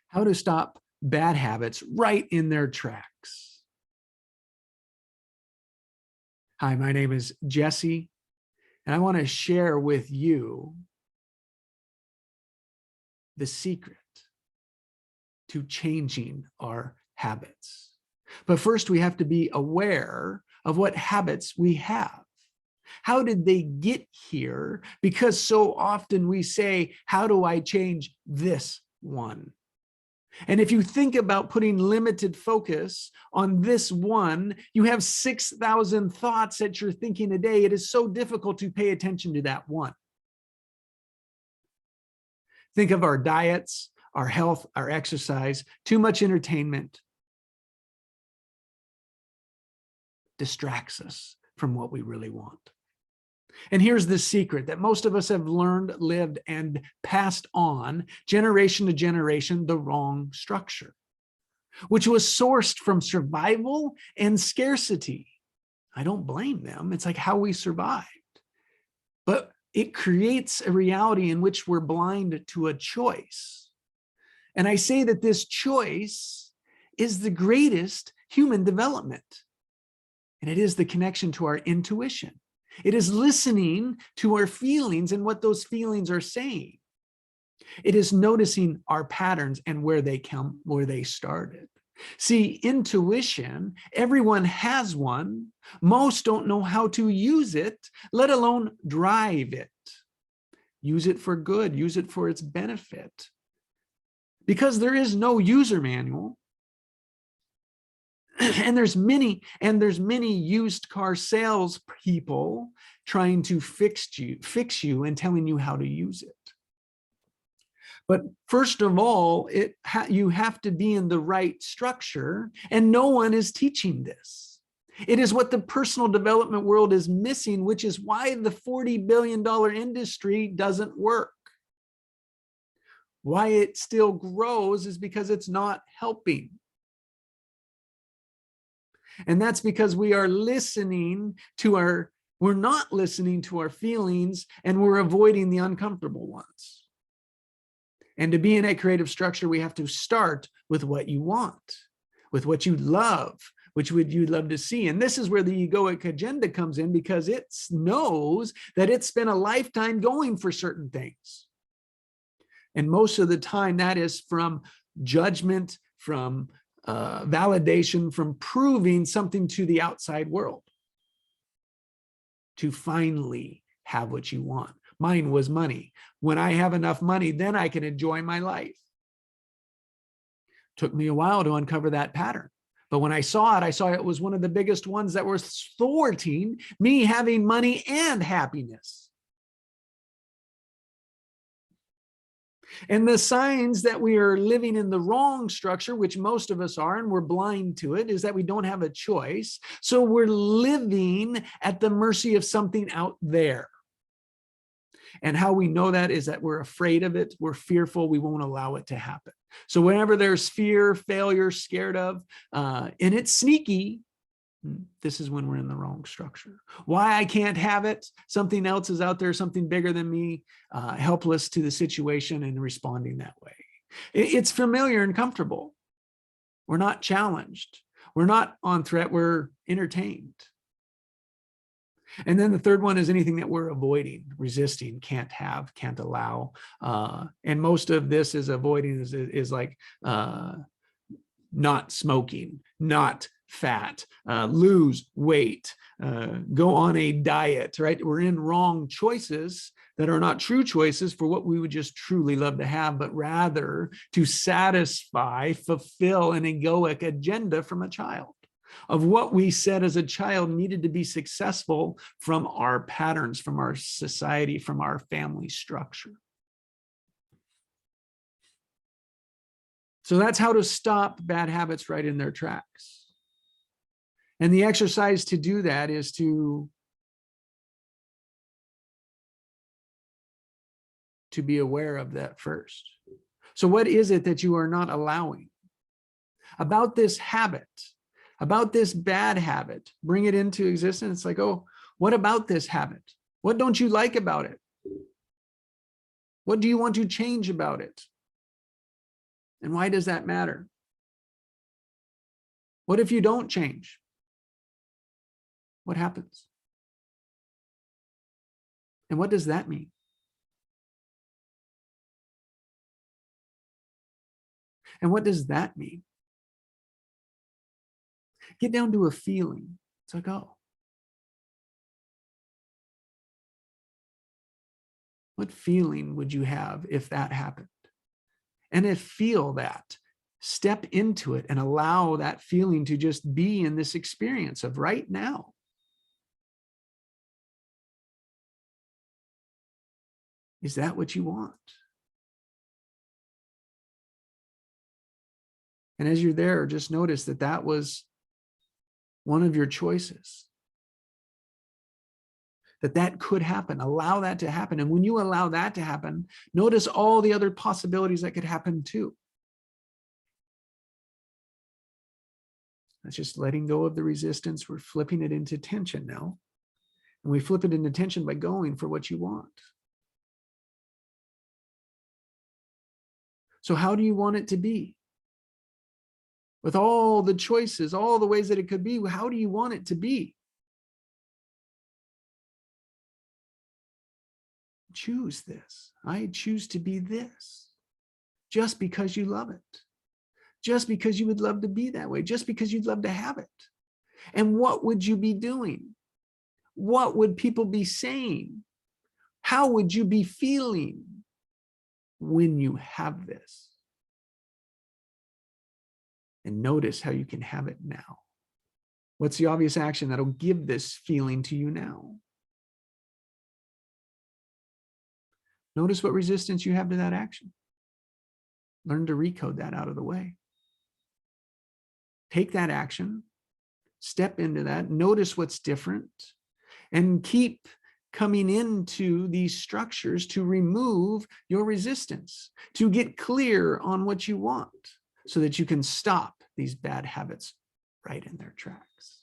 How to stop bad habits right in their tracks. Hi, my name is Jesse, and I want to share with you the secret to changing our habits. But first, we have to be aware of what habits we have. How did they get here? Because so often we say, how do I change this one? And if you think about putting limited focus on this one, you have 6,000 thoughts that you're thinking a day. It is so difficult to pay attention to that one. Think of our diets, our health, our exercise, too much entertainment distracts us from what we really want. And here's the secret that most of us have learned, lived, and passed on generation to generation, the wrong structure, which was sourced from survival and scarcity. I don't blame them. It's like how we survived. But it creates a reality in which we're blind to a choice. And I say that this choice is the greatest human development. And it is the connection to our intuition. It is listening to our feelings and what those feelings are saying. It is noticing our patterns and where they come, where they started. See, intuition, everyone has one. Most don't know how to use it, let alone drive it. Use it for good, use it for its benefit. Because there is no user manual. And there's many used car sales people trying to fix you and telling you how to use it. But first of all, you have to be in the right structure, and no one is teaching this. It is what the personal development world is missing, which is why the $40 billion industry doesn't work. Why it still grows is because it's not helping. And that's because we're not listening to our feelings, and we're avoiding the uncomfortable ones. And to be in a creative structure, we have to start with what you want, with what you love, which would you love to see. And this is where the egoic agenda comes in, because it knows that it's spent a lifetime going for certain things. And most of the time that is from judgment, from validation, from proving something to the outside world to finally have what you want. Mine was money. When I have enough money, then I can enjoy my life. Took me a while to uncover that pattern. But when I saw it was one of the biggest ones that were thwarting me having money and happiness. And the signs that we are living in the wrong structure, which most of us are, and we're blind to it, is that we don't have a choice. So we're living at the mercy of something out there. And how we know that is that we're afraid of it. We're fearful. We won't allow it to happen. So whenever there's fear, failure, scared of, and it's sneaky, this is when we're in the wrong structure. Why I can't have it? Something else is out there, something bigger than me, helpless to the situation and responding that way. It's familiar and comfortable. We're not challenged. We're not on threat. We're entertained. And then the third one is anything that we're avoiding, resisting, can't have, can't allow. And most of this is avoiding is like not smoking, not fat, lose weight, go on a diet, right? We're in wrong choices that are not true choices for what we would just truly love to have, but rather to satisfy, fulfill an egoic agenda from a child of what we said as a child needed to be successful from our patterns, from our society, from our family structure. So that's how to stop bad habits right in their tracks. And the exercise to do that is to be aware of that first. So what is it that you are not allowing about this habit, about this bad habit? Bring it into existence. It's like, oh, what about this habit? What don't you like about it? What do you want to change about it? And why does that matter? What if you don't change? What happens? And what does that mean? And what does that mean? Get down to a feeling. It's like, oh, what feeling would you have if that happened? And if feel that, step into it and allow that feeling to just be in this experience of right now. Is that what you want? And as you're there, just notice that that was one of your choices. That could happen. Allow that to happen. And when you allow that to happen, notice all the other possibilities that could happen too. That's just letting go of the resistance. We're flipping it into tension now. And we flip it into tension by going for what you want. So how do you want it to be? With all the choices, all the ways that it could be, how do you want it to be? Choose this. I choose to be this. Just because you love it. Just because you would love to be that way. Just because you'd love to have it. And what would you be doing? What would people be saying? How would you be feeling when you have this? And notice how you can have it now. What's the obvious action that'll give this feeling to you now? Notice what resistance you have to that action. Learn to recode that out of the way. Take that action, step into that, notice what's different, and keep coming into these structures to remove your resistance, to get clear on what you want so that you can stop these bad habits right in their tracks.